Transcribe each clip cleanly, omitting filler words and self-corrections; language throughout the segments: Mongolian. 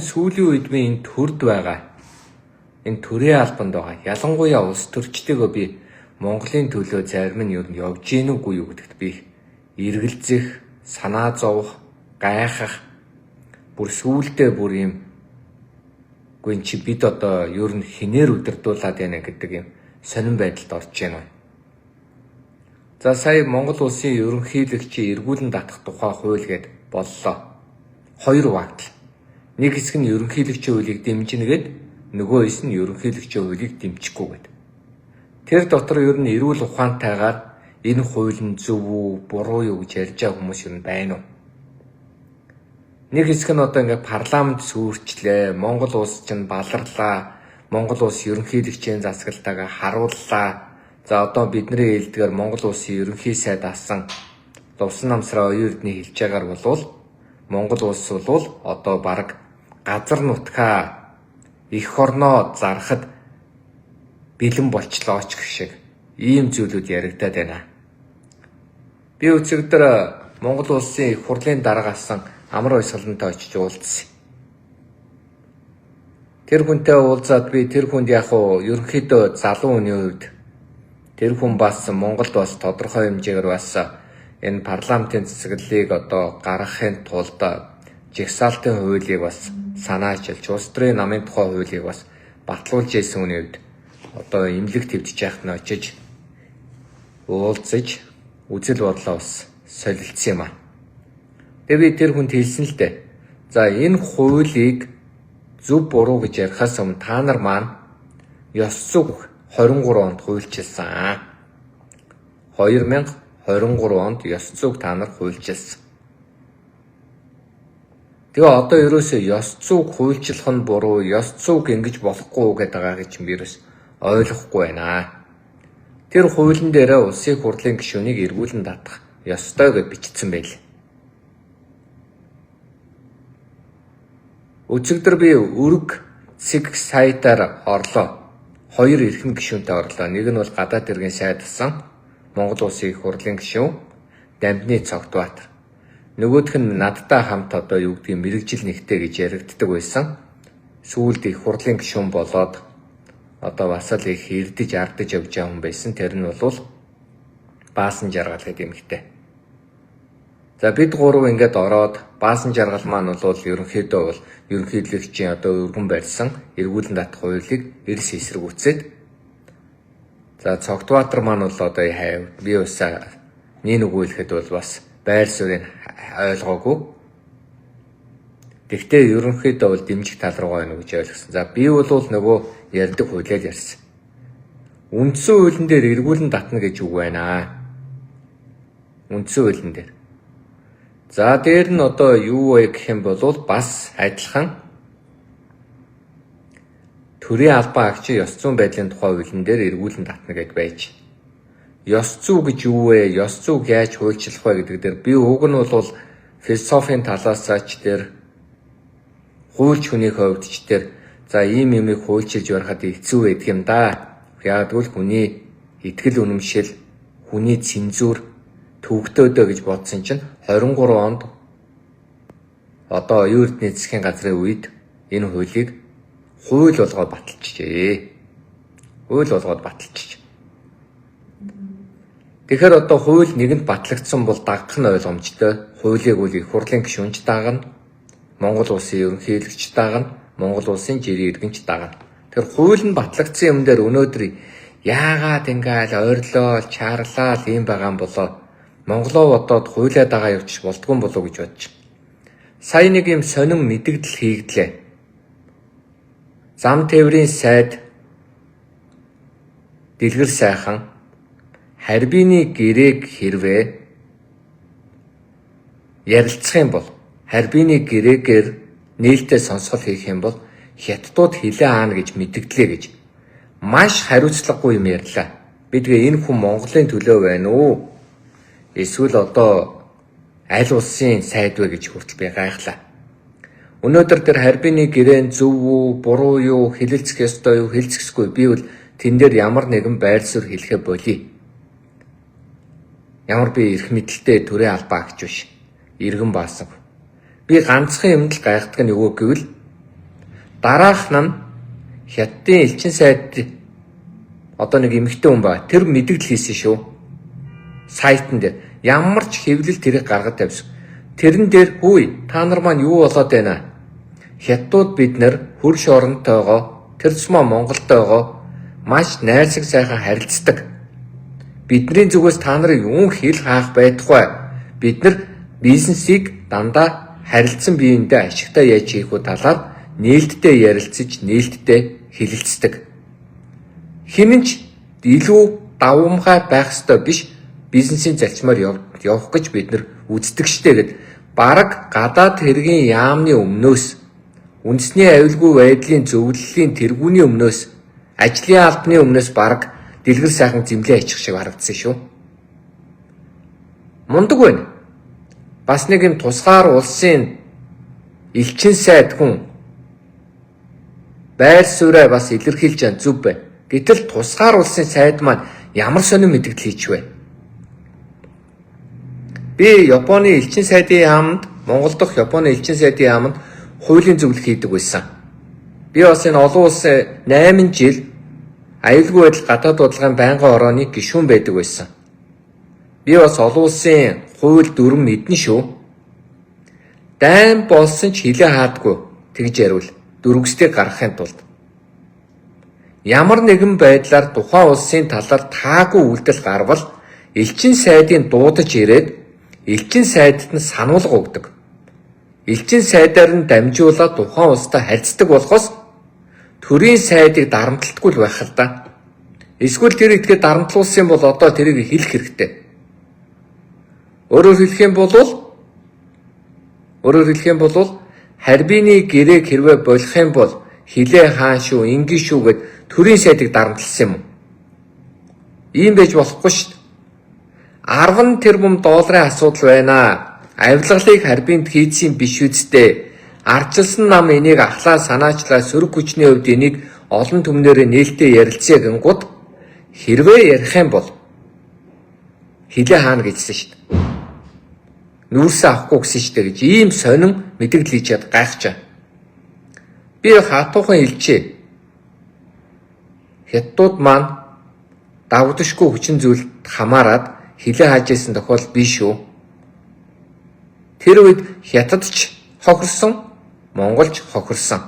Сүүлийн үед би энэ төрд байгаа. Энэ төрийн албанд байгаа. Ялангуяа улс төрчтэйгөө би Монголын төлөө зарим нь юу явж гин үгүй юу гэдэгт би эргэлзэх, санаа зовох, гайхах бүр сүүлдээ бүр юм гүн чи бид одоо ер нь хинээр удирдуулаад байна гэдэг юм сонирн байдалд орж байна. За сая Монгол улсын ерөнхийлөгчийн эргүүлэн татах тухай хууль гээд боллоо. Хоёр багт. Нэг хэсэг нь ерөнхийлөгчийн хуулийг дэмжинэ гэд нөгөө хэсэг нь ерөнхийлөгчийн хуулийг дэмжихгүй гэд. Тэр дотор ер нь эрүүл ухаантайгаар энэ хууль нь зөв үү, буруу юу гэж ярьж байгаа хүмүүс ер нь байна уу? Нэг хэсэг нь одоо ингээд парламент сүрчлээ, Монгол улс чинь баларлаа, Монгол улс ерөнхийлөгчийн засаглалтаагаа харууллаа. За одоо бидний хэлдгээр Монгол улсын ерөнхий сайд асан Лувсан намсраа оюун эрдний хэлж байгаагаар болвол Монгол улс бол одоо бараг газар нутгаа эх орноо зарахад бэлэн болчлоо ч гэх шиг ийм зүйлүүд яригадаад байна. Би өчигдөр Монгол улсын их хурлын дарга асан амар ойсголонтой очиж уулзсан. Тэр хүнтэй уулзаад би тэр хүнд яг уу ерөнхийдөө залуу хүний хувьд тэр хүн бас Монголд бас тодорхой хэмжээгээр бас энэ парламентын засаглалыг одоо гаргахын тулд жагсаалтын хуулийг бас санаачилж, улс төрийн намын тухай хуулийг бас батлуулж ийсэн хүний хувьд одоо эмнэлэг твдэж яхад нь очиж уулзаж үзэл бодлоо бас солилцсон юм аа. Тэгээ би тэр хүнд хэлсэн л дээ. За энэ хуулийг зөв буруу гэж ярихаас өмнө та нар маань ёс зүйн 23 онд хуульчилсан. 2023 онд ёс зүйг та нар хуульчилсан. Тэгээ одоо ерөөсөө ёс зүйг хуульчлах нь буруу, ёс зүйг ингэж болохгүй гэдэг байгаа гэж би ойлгохгүй байна. Тэр хуулийн дээрээ улсын хурлын гишүүнийг эргүүлэн татах ёстой гэж бичсэн байл. Өчигдөр би өрг цэг сайтаар орлоо. Хоёр эрхэм гишүүнтэй орлоо. Нэг нь бол гадаад иргэн сайд асан Монгол улсын их хурлын гишүүн Дамбины Цогтбаатар. Нөгөөх нь надтай хамт одоо юу гэдгийг мэрэгжил нэгтэй гэж яригддаг байсан. Сүүлд их хурлын гишүүн болоод одоо бас л их эрдэж ардаж явж байгаа хүн байсан. Тэр нь бол Баасан Жаргал гэдэг эмэгтэй. За бид гурав ингээд ороод Баасан Жаргал маань бол ерөнхийдөө бол ерөнхийлөгчийн одоо өргөн барьсан эргүүлэн татах хуулийг эрс эсэргүүцээд за Цогтбаатар маань бол одоо би усаа нэг өгүүлэхэд бол бас байр суурийг ойлгоогүй. Тэгтээ ерөнхийдөө бол дэмжих тал руу байна гэж ойлгосон. За би бол нөгөө ярьдаг хуулиар ярьсан. Үндсэн хуулийн дээр эргүүлэн татна гэж үг байна. Үндсэн хуулийн дээр. За дээр нь одоо юу вэ гэх юм бол бас адилхан төрийн албан агчийн ёс зүйн байдлын тухай хуулийн дээр эргүүлэн татна гэж байж. Ёс зүй гэж юу вэ? Ёс зүйг яаж хуульчлах вэ гэдэг дээр би уг нь бол философийн талаас ч дээр хуульч хүний хувьд ч дээр за ийм юмыг хуульчилж барихад хэцүү байдаг юм да. Яг л хүний итгэл үнэмшил, хүний цензур төвөгтөөдөө гэж бодсон чинь 23 онд одоо оюун эрдний засгийн газрын үед энэ хуулийг хууль болгоод баталчихжээ. Хууль болгоод баталчих. Тэгэхээр одоо хууль нэгэнд батлагдсан бол дагах нь ойлгомжтой. Хуулийг бол их хурлын гишүүнч дагна, Монгол улсын ерөнхийлөгч дагна, Монгол улсын жирийн иргэнч дагна. Тэр хууль нь батлагдсан юм дээр өнөөдөр яагаад ингээл ойрлоо, чарлаа ийм байгаа юм болоо Монголоо бодоод хуулиа дагаа явчих болдгүй болов гэж бодож. Сая нэг юм сонин мэдэгдэл хийгдлээ. Зам тээврийн сайд Дэлгэр сайхан харьбины гэрээг хэрвээ ярилцах юм бол харьбины гэрээгээр нээлттэй сонсгол хийх юм бол хятадууд хилээ аана гэж мэдгдлээ гэж маш хариуцлагагүй юм ярьлаа. Би тэгээ энэ хүн Монголын төлөө байна уу? Эсвэл одоо аль улсын сайд вэ гэж хүртэл би гайхлаа. Өнөөдөр тэр харьбины гэрээн зөв үү, буруу юу, хэлэлцэх ёстой юу, хэлцэхгүй би бол тэн дээр ямар нэгэн байр суурь хэлэхэ болий. Ямар би эрх мэдэлтэй төрийн албан агч биш. Иргэн Баасан. Би ганцхан юмд л гайхдаг нь юу гэвэл Дараах нь Хятадын элчин сайд одоо нэг эмэгтэй хүн байна. Тэр мэдээлэл хийсэн шүү. Сайтн дээр ямар ч хэвлэл тэрийг гаргаж тавьсан. Тэрэн дээр хүй та нар маань юу болоод байна? Хятадууд бид нар хөрш оронтойгоо тэр тусмаа Монголтойгоо маш найрсаг сайхан харилцдаг. Бидний зүгээс та нарын юун хэл хаах байхгүй. Бид нар бизнесийг дандаа харилцан биеиндээ ашигтай яаж хийх вэ талаар нээлттэй ярилцаж, нээлттэй хэлэлцдэг. Хинэнч илүү давмгай байх ёстой биш бизнесийн зарчмаар явах гэж бид нар үздэг штэ гэд бараг гадаад хэргийн яамны өмнөөс үндэсний аюулгүй байдлын зөвлөлийн тэргүүний өмнөөс ажлын албаны өмнөөс бараг дэлгэр сайхан зэмлээ ачих шиг харагдсан шүү. Мундаг байна. Бас нэг юм тусгаар улсын элчин сайд хүн байр сууриа бас илэрхийлж байгаа зүв бай. Гэтэл тусгаар улсын сайд маань ямар сонир мэдээлэл хийч вэ? Би Японы элчин сайдын яамд, Монгол дахь Японы элчин сайдын яамд хуулийн зөвлөх хийдэг байсан. Би бас энэ олон улсын 8 жил аюулгүй байдал гадаад бодлогын байнгын орооны гишүүн байдаг байсан. Би бас олон улсын хууль дүрм мэднэ шүү. Дайн болсон ч хилээ хаадгүй тэгж ярил дөрвөстэй гаргахын тулд ямар нэгэн байдлаар тухайн улсын талаар таагүй үйлдэл гарвал элчин сайдын дуудаж ирээд элчин сайдад нь сануулга өгдөг. Элчин сайдаар нь дамжуулаад тухайн улстай харьцдаг болохоос төрийн сайдыг дарамтлахгүй л байх л да. Эсвэл тэр итгэж дарамтлуулсан бол одоо тэрийг хэлэх хэрэгтэй. Өөрөөр хэлэх юм бол харбины гэрээг хэрвээ болох юм бол хилээ хаан шүү, ингийн шүү гэд төрийн сайдыг дарамтлсан юм уу? Ийм байж болохгүй шүү дээ. 10 тэрбум долларын асуудал байна. Авилгалыг харбинд хийдсэн биш үсттэй. Ардчилсан нам энийг ахлаа санаачлаа сөрөг хүчний хувьд энийг олон түмнэрээ нээлттэй ярилцъя гингууд хэрвээ ярих юм бол хилээ хаана гэжсэн шүү дээ. Нүүрсээ авахгүй гэсэн шүү дээ гэж ийм сонин мэдээлэл хийж чад гайхчаа. Би хатуухан хэлжээ. Хятадууд маань давдашгүй хүчин зүйлд хамаарад хилээ хааж исэн тохиолдол биш үү? Тэр үед Хятадч хохирсон, Монголч хохирсон.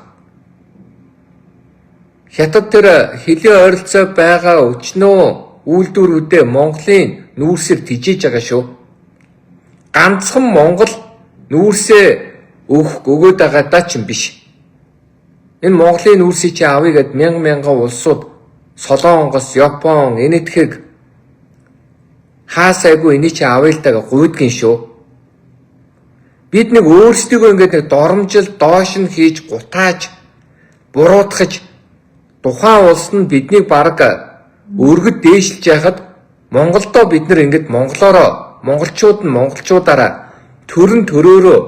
Хятад тэр хилээ ойролцоо байгаа өчнөө үйлдвэрүүдээ Монголын нүүрсээр тижээж байгаа шүү. Ганцхан Монгол нүүрсээ өгөөд байгаа даа ч юм биш. Энэ Монголын нүүрсийг чи авъя гэд мянган улсууд Солонгос, Япон, энэтхэг хаасайгүй энийг чи авъя л даа гуйдгийн шүү. Бид нэг өөрсдийгөө ингээд нэг доромжил доош нь хийж гутааж буруутгаж тухайн улс нь биднийг бараг өргөд дээшилж яхад Монголдоо бид нар ингээд монголоороо монголчууд нь монголчуудаараа төрөн төрөөрөө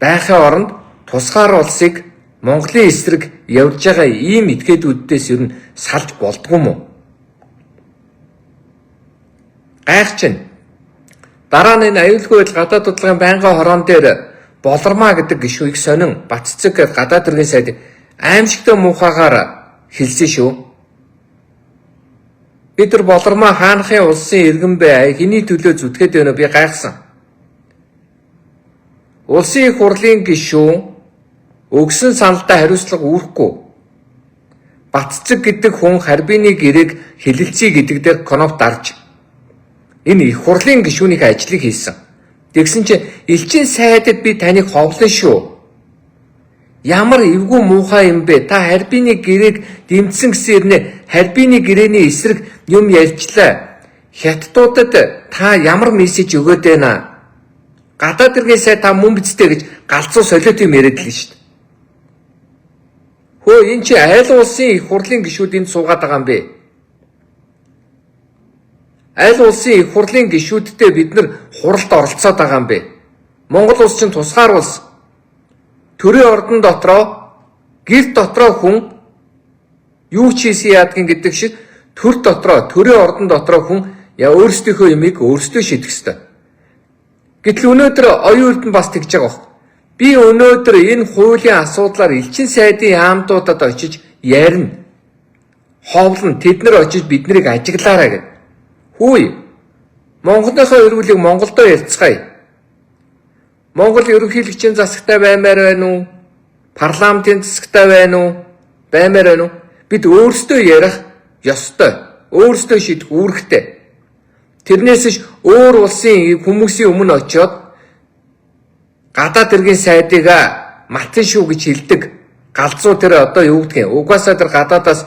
байхын оронд тусгаар улсыг Монголын эсрэг явж байгаа ийм этгээдүүдээс ер нь салж болдгоо мó? Гайхчин. Дараа нь энэ аюулгүй байдал гадаад бодлогын байнгын хорон дээр болормаа гэдэг гишүүг сонин Батцэг гэдэг гадаад хэргийн сайд аимшигтай муухагаар хэлсэн шүү. Бид нар болормаа хаанхын улсын иргэн бай хэний төлөө зүтгээд байна би гайхсан. Улсын их хурлын гишүүн өгсөн саналдаа хариуцлага үүрэхгүй. Батцэг гэдэг хүн харбины гэрээг хэлэлцээ гэдэг дээр коноп дарж энэ их хурлын гишүүний ажлыг хийсэн. Тэгсэн чинь элчин сайдад би таныг ховлон шүү. Ямар эвгүй муухай юм бэ? Та харбины гэрээг дэмжсэн гэсэн ирнэ харбины гэрээний эсрэг юм ярьчлаа. Хятадуудад та ямар мессеж өгөөд байна? Гадаад хэргийн сайд та мөн бицтэй гэж галзуу солиот юм яриад л шүү дээ. Хөө энэ чи айл улсын их хурлын гишүүд энд суугаад байгаа юм бэ? Айл улсын их хурлын гишүүдтэй бид нар хуралд оролцоод байгаа юм бэ? Монгол улс чинь тусгаар улс. Төрийн ордон дотроо гэр дотроо хүн юу ч хийсэн яадгийн гэдэг шиг төр дотроо төрийн ордон дотроо хүн өөрсдийнхөө юмыг өөрсдөө шийдэх ёстой. Гэтэл өнөөдөр оюун эрдэнэ бас тэгж байгаа бох. Би өнөөдөр энэ хуулийн асуудлаар элчин сайдын яамдуудад очиж ярина. Ховлон тэд нар очиж биднийг ажиглаарай гэв. Хүй. Монголынхоо эрүүлийг Монголдо ярьцгаая. Монгол ерөнхийлөгчийн засагтай баймаар байна уу? Парламентын засагтай байна уу? Баймаар байна уу? Бид өөрсдөө ярих ёстой. Өөрсдөө шийдэх үүрэгтэй. Тэрнээс ш өөр улсын хүмүүсийн өмнө очиод гадаад иргэн сайдыг матан шүү гэж хэлдэг. Галзуу тэр одоо юу гэдгийг угаасаа тэр гадаадаас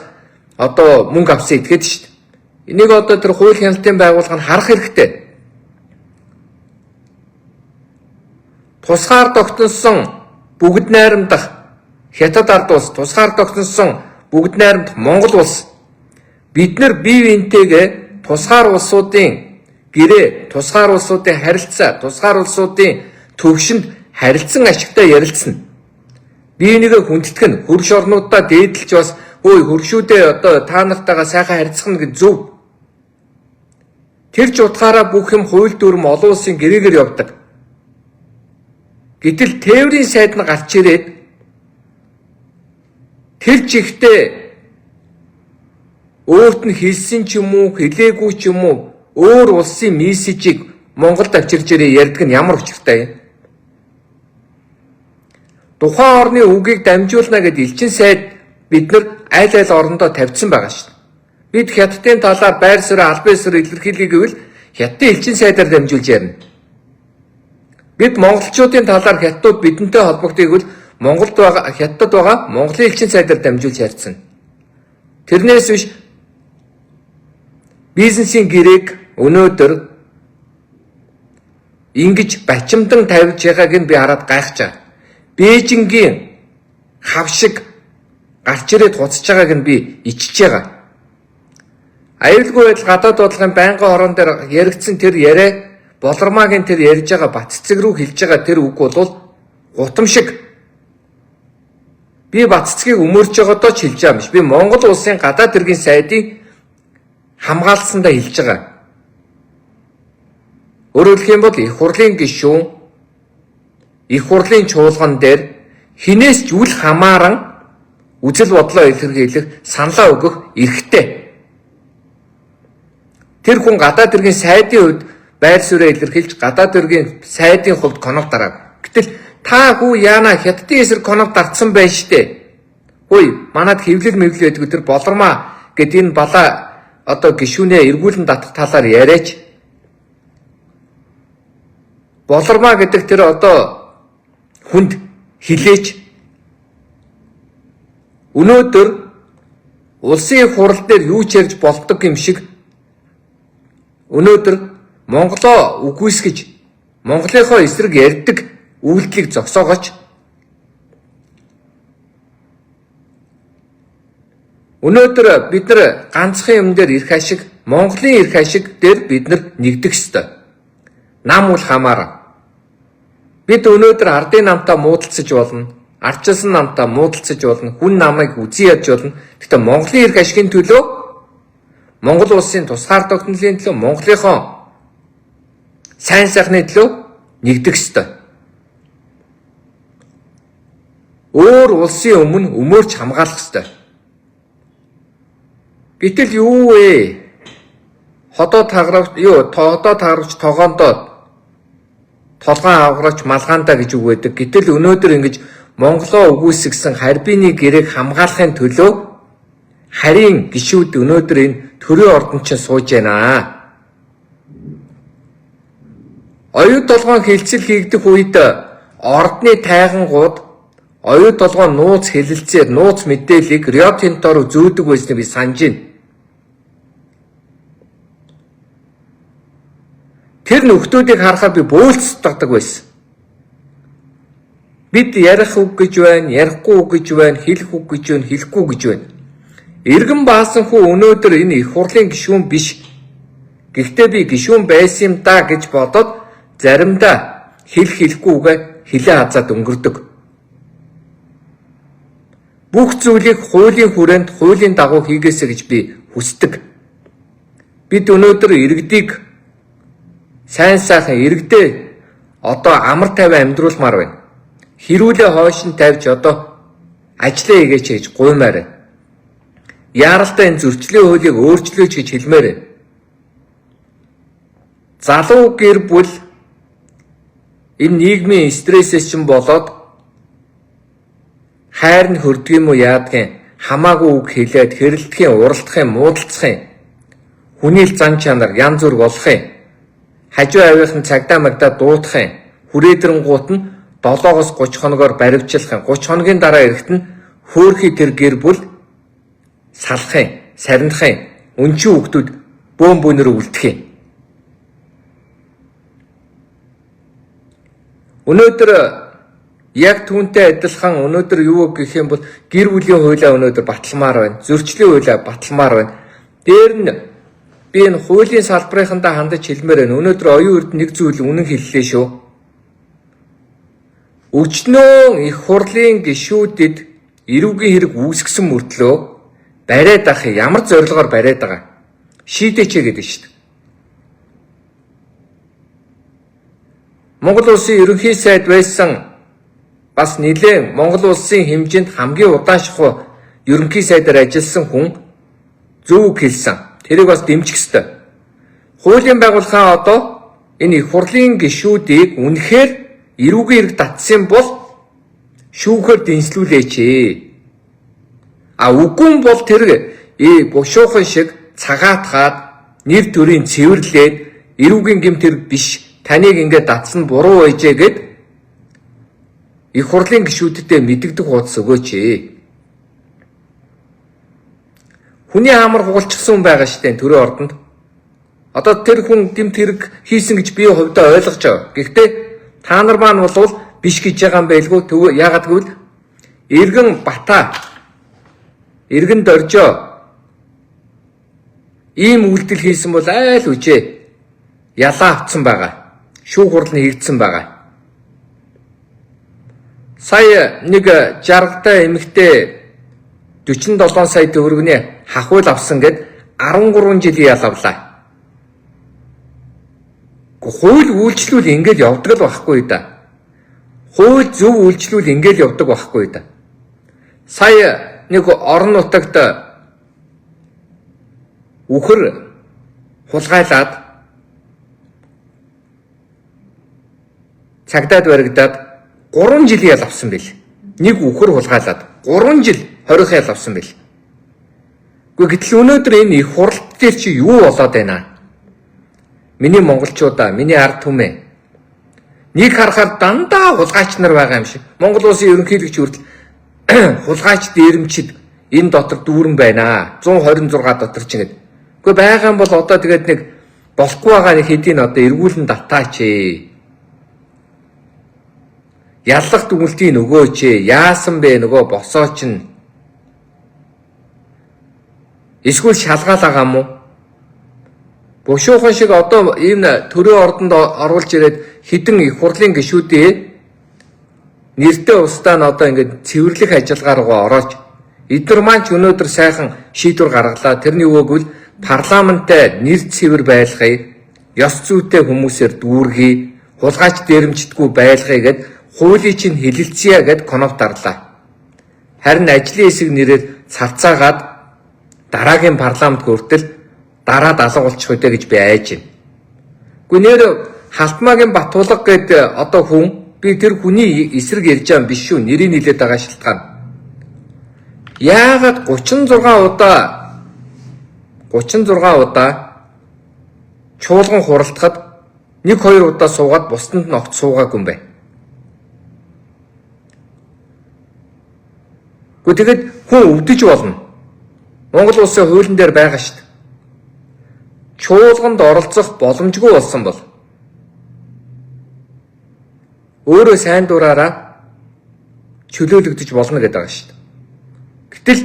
одоо мөнгө авсан итгэдэг шүү дээ. Энийг одоо тэр хууль хяналтын байгууллага нь харах хэрэгтэй. Тусгаар тогтносон бүгд найрамдах Хятад ард улс, тусгаар тогтносон бүгд найрамдах Монгол улс бид нар бие биентэйгээ тусгаар улсуудын гэрээ, тусгаар улсуудын харилцаа, тусгаар улсуудын төвшөнд харилцан ашигтай ярилцсан. Бие бинийгээ хүндэтгэн, хөрш орнуудаа дээдэлж бас өөй хөршүүдээ одоо та нартайгаа сайхан харилцах нь зөв. Тэр ч утгаараа бүх юм хууль дүрм олон улсын гэрээгээр явдаг. Гэтэл тээврийн сайд нь гарч ирээд тэр жигтэй өөрт нь хэлсэн ч юм уу, хэлээгүй ч юм уу өөр улсын мессежийг Монголд авчирж ирээ ярьдаг нь ямар учиртай юм? Тухайн орны үгийг дамжуулна гэд элчин сайд бид нар аль аль орондоо тавьсан байгаа шүү дээ. Бид Хятадын талаар байр суурь, албан ёсоор илэрхийлье гэвэл Хятадын элчин сайдаар дамжуулж ярина. Бид монголчуудын талаар Хятадууд бидэнтэй холбогдъё гэвэл Монголд байгаа Хятадд байгаа Монголын элчин сайдаар дамжуулж ярьсан. Тэрнээс биш бизнесийн гэрээг өнөөдөр ингэж бачимдан тавьж байгааг нь би хараад гайхаж байгаа. Бээжингийн хав шиг гарч ирээд хуцаж байгааг нь би ичж байгаа. Аюулгүй байдал гадаад бодлогын байнгын хорон дээр яригдсан тэр яриа Болормагийн тэр ярьж байгаа Баццэг рүү хэлж байгаа тэр үг бол гутамшиг. Би Баццгийг өмөрж байгаадоо ч хэлж байгаа юм биш. Би Монгол улсын гадаад иргэн сайдын хамгаалсандаа хэлж байгаа. Өөрөөр хэлэх юм бол их хурлын гишүүн их хурлын чуулган дээр хинээс ч үл хамааран үзэл бодлоо илэрхийлэх, саналаа өгөх эрхтэй. Тэр хүн гадаад иргэн сайдын хувьд байр суурь илэрхийлж гадаад иргэн сайдын хувьд коног дараав. Гэтэл та хүү яана Хятадын эсрэг коног дарцсан байж штэ. Хөөе, манад хэвлэл мэвлэл байдаг тэр Болормаа гэд энэ балаа одоо гишүүнээ эргүүлэн татах талаар яриач. Болормаа гэдэг тэр одоо хүнд хилээч. Өнөөдөр улсын хурал дээр юу ч ярьж болдог юм шиг өнөөдөр Монголоо үгүйсгэж Монголынхоо эсрэг ярьдаг үйлдэлийг зогсоогооч. Өнөөдөр бид нар ганцхан юм дээр эрх ашиг, Монголын эрх ашиг дээр бид нар нэгдэх ёстой. Нам үл хамааран. Бид өнөөдөр ардын намтаа муудалцаж болно. Ардчилсан намтаа муудалцаж болно. Хүн намайг үзий яаж болно. Гэхдээ Монголын эрх ашигын төлөө, Монгол улсын тусгаар тогтнолын төлөө, Монголынхоо сайн сайхны төлөө нэгдэх ёстой. Өөр улсын өмнө өмөрч хамгаалах ёстой. Гэтэл юу вэ? Хотоо тагравч тогоондоо толгоон авгарч малгаандаа гэж үг байдаг. Гэтэл өнөөдөр ингэж Монголоо үгүйсгсэн харьбины гэрээг хамгаалахын төлөө харийн гишүүд өнөөдөр энэ төрийн ордонд ч сууж байна. Оюут толгоон хилцэл хийгдэх үед ордны тайгангууд оюут толгоон нууц хэлэлцээр нууц мэдээллийг Рио Тинто руу зөөдөг байсныг би санаж байна. Тэр нөхдүүдийг харахаар би бөөлцдөг байсан. Бид ярих үг гэж байна, ярихгүй үг гэж байна, хэлэх үг гэж байна, хэлэхгүй гэж байна. Иргэн баасан хүү өнөөдөр энэ их хурлын гишүүн биш. Гэхдээ би гишүүн байсан юм да гэж бодоод заримдаа хэлэхгүйгээ хилээ хазаад өнгөрдөг. Бүх зүйлийг хуулийн хүрээнд хуулийн дагуу хийгээсэй гэж би хүсдэг. Бид өнөөдөр иргэдийг сайн сайхан иргэдээ одоо амар тайван амьдруулмаар байна. хэрүүлээ хойш нь тавьж одоо ажиллаа хийгээч гэж гуймаар байна. Яаралтай энэ зөрчлийн хуулийг өөрчлөөч гэж хэлмээр байна. Залуу гэр бүл энэ нийгмийн стрессээс чинь болоод хайр нь хөрдөг юм уу яадгийн хамаагүй үг хэлээд хэрэлдэхин, уралдахын, муудалцахын, хүний л зан чанар янз бүр болохын, хажуу авийнхын цагдаа магдаа дуутахын, хүрээдрэнгуут нь 7-оос 30 хоногоор баривчлахын, 30 хоногийн дараа ирэхэд нь хөөхий тэр гэр бүл салахын, сарнихын, өнчийн хүүхдүүд бөөн бөөнөр үлдэхин. Өнөөдөр яг түүнтэй адилхан өнөөдөр юу гэх юм бол гэр бүлийн хуулиа өнөөдөр баталмаар байна. Зөрчлийн хуулиа баталмаар байна. Дээр нь би энэ хуулийн салбарынхандаа хандаж хэлмээр байна. Өнөөдөр оюун урд нэг зүйл үнэн хэллээ шүү. Өчнөө их хурлын гишүүдэд эрүүгийн хэрэг үүсгэсэн мөртлөө бариад ах ямар зорилгоор бариад байгаа. Шийдээч гэдэг шүү дээ. Монгол улсын ерөнхий сайд байсан бас нэлээд Монгол улсын хэмжээнд хамгийн удаашгүй ерөнхий сайдаар ажилласан хүн зөв хэлсэн. Тэрийг бас дэмжих ёстой. Хуулийн байгууллагын одоо энэ их хурлын гишүүдийг үнэхээр эрүүгийн хэрэг татсан бол шүүхээр дэнслүүлээч. Үгүй бол тэр бушуухан шиг цагаатгаад нэр төрийн цэвэрлээд эрүүгийн гэмт хэрэг биш таныг ингээд датсан буруу байжээ гэд их хурлын гишүүдэд мэддэг хуудас өгөөч. Хүний хаамар хугалчихсан хүн байгаа штэ төрийн ордонд. Одоо тэр хүн гэмт хэрэг хийсэн гэж би хувьдаа ойлгож байгаа. Гэхдээ та нар маань бол биш гэж байгаа юм байлгүй. Яагаад гэвэл Иргэн Бата, Иргэн Доржоо ийм үйлдэл хийсэн бол айл үжээ ялаа авцсан байгаа. Шүүх хурал нь хийгдсэн байгаа. Сая нэг жаргалтай эмэгтэй 47 сая төгрөгийн хахуул авсан гэд 13 жилийн ял авлаа. Хууль үйлчлүүл ингээл явдаг л байхгүй да. Хууль зөв үйлчлүүл ингээл явдаг байхгүй да. Сая нэг орон нутагт үхэр хулгайлаад цагдаад баригдаад 3 жилийн ял авсан бил. Нэг үхэр хулгайлаад 3 жил 20 ял авсан бил. Гэтэл өнөөдөр энэ их хурлт дээр чи юу болоод байна? Миний монголчуудаа, миний ард түмээ. Нэг харахаар дандаа хулгайч нар байгаа юм шиг. Монгол улсын ерөнхийлөгч хүртэл хулгайч дээрэмчид энэ дотор дүүрэн байна. 126 дотор ч ингэдэг. Гэхдээ байгаа юм бол одоо тэгээд нэг болохгүй байгаа нэг хэдийн одоо эргүүлэн татаач. Яллах дүгнэлтийн нөгөөч яасан бэ нөгөө босооч нь эсвэл шалгаал байгаа юм уу? Бушуухан шиг одоо энэ төрийн ордонд оруулж ирээд хідэн их хурлын гишүүдээ нэртэй устдаа нь одоо ингээд цэвэрлэх ажиллагаа руугаа орооч. Эдгээр маань ч өнөөдөр сайхан шийдвэр гаргалаа. Тэрний өгөөг л парламенттай нэр цэвэр байлгахыг, ёс зүйтэй хүмүүсээр дүүргэе, хулгайч дээрэмчдэггүй байлгахыг гэд хуулийн чинь хэлэлцъя гэд конов дарлаа. Харин ажлын хэсэг нэрээр цавцаагаад дараагийн парламент хүртэл дараа далга болчих үедээ гэж би айж байна. Гэхдээ нэр Халтмаагийн Батулга гэд одоо хүн би тэр хүний эсрэг ярьж байгаа юм биш шүү. Нэрийг нэлээд байгаа шалтгаан. Яагаад 36 удаа чуулган хуралдахад 1-2 удаа суугаад бусдад нь огт суугаагүй юм бэ? Тэгэхэд хүн өвдөж болно. Монгол улсын хуулийн дээр байгаа шүү дээ. Чуулганд оролцох боломжгүй болсон бол өөрөө сайн дураараа чөлөөлөгдөж болно гэдэг байгаа шүү дээ. Гэтэл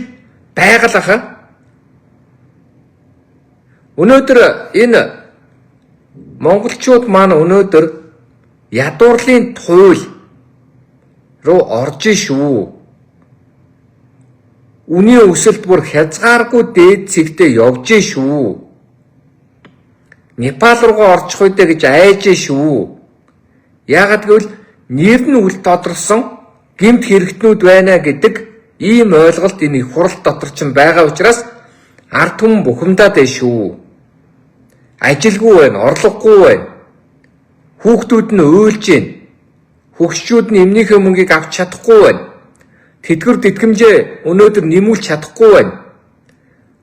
байгаль өнөөдөр энэ монголчууд маань өнөөдөр ядуурлын туйл руу орж шүү. Үний өсөлт бүр хязгааргүй дээд цэгтээ явж шүү. Непал руугаа орчих үедээ гэж айж шүү. Яагаад гэвэл нэр нь үл тодорсон гэмт хэрэгтнүүд байна гэдэг ийм ойлголт энэ их хурал дотор ч байгаа учраас ард түмэн бухимдаад байна шүү. Ажилгүй байна, орлогогүй байна. Хүүхдүүд нь уйлж байна. Хөгшчүүд нь эмнийхээ мөнгийг авч чадахгүй байна. Тэтгэвэр тэтгэмжээ өнөөдөр нэмүүлж чадахгүй байна.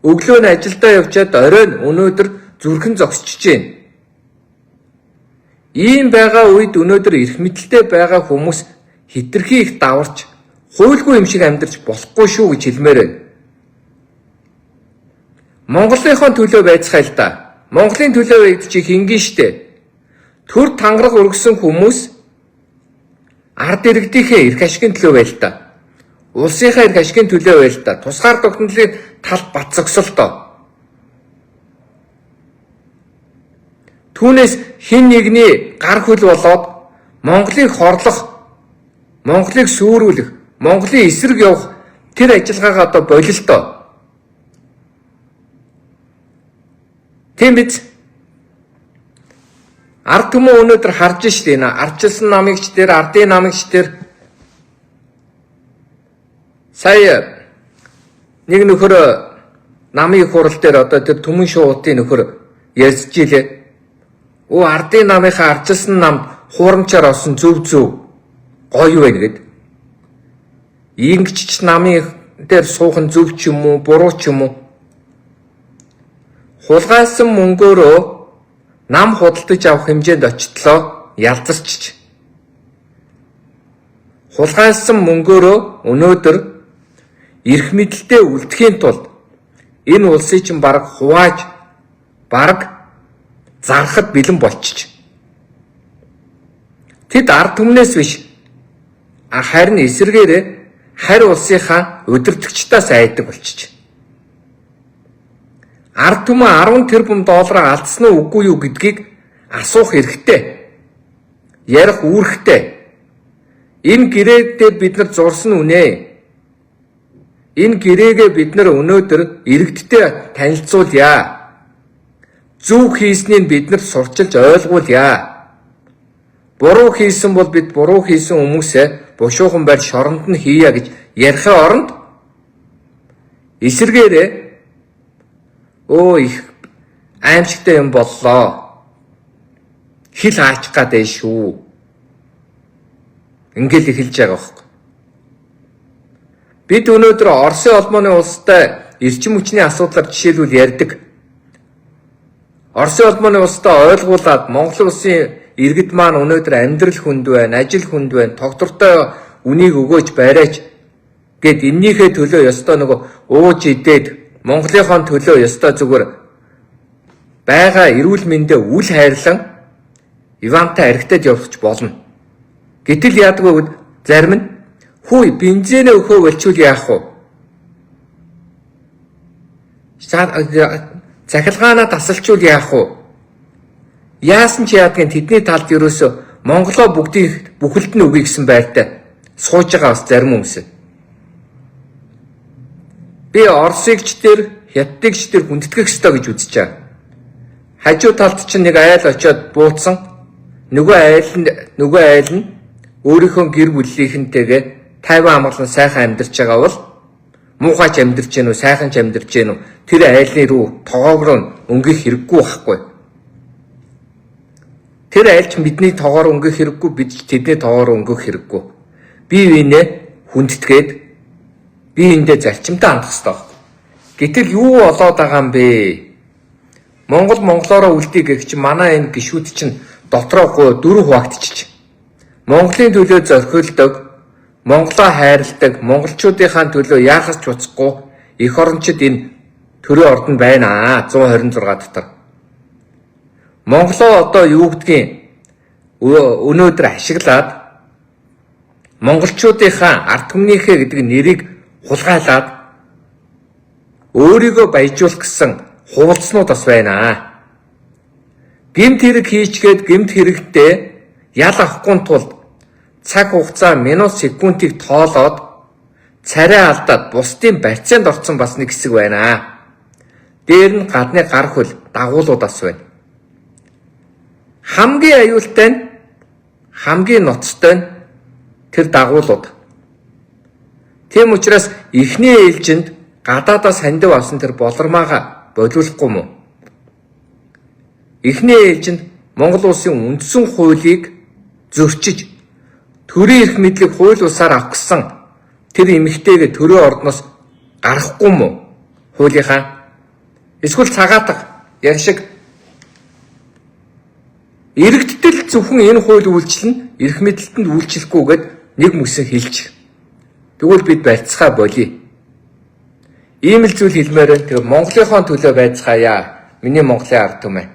Өглөө нь ажилдаа явчаад оройн өнөөдөр зүрхэн зогсчихж байна. Ийм байгаа үед өнөөдөр эрх мэдэлтэй байгаа хүмүүс хитрхи их даварч хуйлгүй юм шиг амьдарч болохгүй шүү гэж хэлмээр байна. Монголынхон төлөө байцгаая л да. Монголын төлөө байж чи хингийн штэ. Төр тангараг өргөсөн хүмүүс ард иргэдийнхээ эрх ашигын төлөө байл та. Улсынхаа эрх ашигын төлөө байл та. Тусгаар тогтнолын тал бат зогсолтоо. Түүнээс хин нэгний гар хөл болоод Монголыг хорлох, Монголыг сүрүүлэх, Монголын эсрэг явах тэр ажиллагаагаа одоо болилтоо. Тийм биз? Ард түмэн өнөөдөр харж штэ энэ ардчилсан намыгч дээр, ардын намыгч дээр сая нэг нөхөр намын хурал дээр одоо тэр түмэн шуудын нөхөр ярьж илээ. Оо ардын намынхаа ардчилсан намд хуурамчаар осон зөв гоё байна гэд. Ингэч намын дээр суухан зөв ч юм уу, буруу ч юм уу. Хулгайсан мөнгөөрөө нам худалдаж авах хэмжээнд очтлоо ялзарчиж. Хулгайсан мөнгөөрөө өнөөдөр эрх мэдэлтэй үлдэхийн тулд энэ улсыг чинь бараг хувааж бараг зархад бэлэн болчих. Тэд ард түмнээс биш харин эсэргээрээ харь улсынхаа удирдагчдаас айдаг болчих. Ард түмэн 10 тэрбум доллараа алдсан уу үгүй юу гэдгийг асуух хэрэгтэй. Ярих үүрэгтэй. Энэ гэрээдээ бид нар зурсан үнэ. Энэ гэрээгээ бид нар өнөөдөр иргэдтэй танилцуулъя. Зөв хийснийг бид нар сурчилж ойлгуулъя. Буруу хийсэн бол бид буруу хийсэн хүмүүсээ бушуухан байр шоронд нь хийя гэж ярихын оронд эсэргээрээ их аимшигтай юм боллоо. Хил хаачих гадээ шүү. Ингээл эхэлж байгаа байхгүй. Бид өнөөдөр Оросын холбооны улстай эрчим хүчний асуудлаар жишээлбэл ярьдаг. Оросын холбооны улстай ойлгуулад Монгол улсын иргэд маань өнөөдөр амьдрал хүнд байна, ажил хүнд байна, тогтвортой үнийг өгөөж бариач гэд эннийхээ төлөө ёстой нөгөө ууж идээд Монголынхон төлөө ёстой зүгээр байгаа эрүүл мэндэ үл хайрлан Ивантай архитект явуулж болно. Гэтэл яадгүй гэвэл зарим нь хүй бензинээ өгөө болчул яах вэ? Захилгаанаа тасалчул яах вэ? Яасан ч яадгийн тэдний талд ерөөсө Монголоо бүгдийг бүхэлд нь өгье гэсэн байртай сууж байгаа бас зарим хүмүүс. Би Оросыгч тэр, Хятадч тэр хүндэтгэх ёстой гэж үзэж байгаа. Хажуу талд чинь нэг айл очиод бууцсан. Нөгөө айл нь өөрийнхөө гэр бүлийнхэнтэйгээ тайван амгалан сайхан амьдарч байгаа бол муухайч амьдарч гэнэ үү, сайхан ч амьдарч гэнэ үү, тэр айлын руу тоогоор нь өнгөх хэрэггүй байхгүй. Тэр айлч бидний тоогоор өнгөх хэрэггүй, бид ч тэдний тоогоор өнгөх хэрэггүй. Бие биенээ хүндэтгээд бие биендээ зарчимтай хандах хэрэгтэй. Гэтэл юу болоод байгаа юм бэ? Монголоороо үлдээ гэх чинь манай энэ гişүүд чинь дотроо 4 хуваагдчих. Монголын төлөө зорхиулдаг, Монголоо хайрладаг, монголчуудынхаа төлөө яахаас ч уцахгүй эх орончид энэ төрийн ордонд байна 126 дотор. Монголоо одоо юу гэдгийг өнөөдөр ашиглаад монголчуудынхаа ард түмнийхээ гэдэг нэрийг хулгайлаад өөрийгөө баяжуулах гэсэн хуулцнууд бас байна. Гэмт хэрэг хийчгээд гэмт хэрэгтээ ял авахгүй тулд цаг хугацаа минут секундыг тоолоод царай алдаад бусдын барьцаанд орсон бас нэг хэсэг байна. Дээр нь гадны гар хөл дагуулууд бас байна. Хамгийн аюултай нь хамгийн ноцтой нь тэр дагуулууд. Тийм учраас эхний ээлжинд гадаадаас хандив авсан тэр болормаага болиулахгүй мүү? Эхний ээлжинд Монгол улсын үндсэн хуулийг зөрчиж төрийн эрх мэдлийг хууль бусаар авах гэсэн тэр эмэгтэйгээ төрийн ордноос гаргахгүй мүү? Хуулийнхаа эсвэл цагаатга яг шиг иргэдтэл зөвхөн энэ хууль үйлчлэн эрх мэдлэлтэнд үйлчлэхгүйгээд нэг мөсөн хэлж. Тэгвэл бид барьцгаа болъё. Ийм л зүйл хэлмээр байна. Тэгээ Монголынхон төлөө байцгаая. Миний Монголын ард түмэн.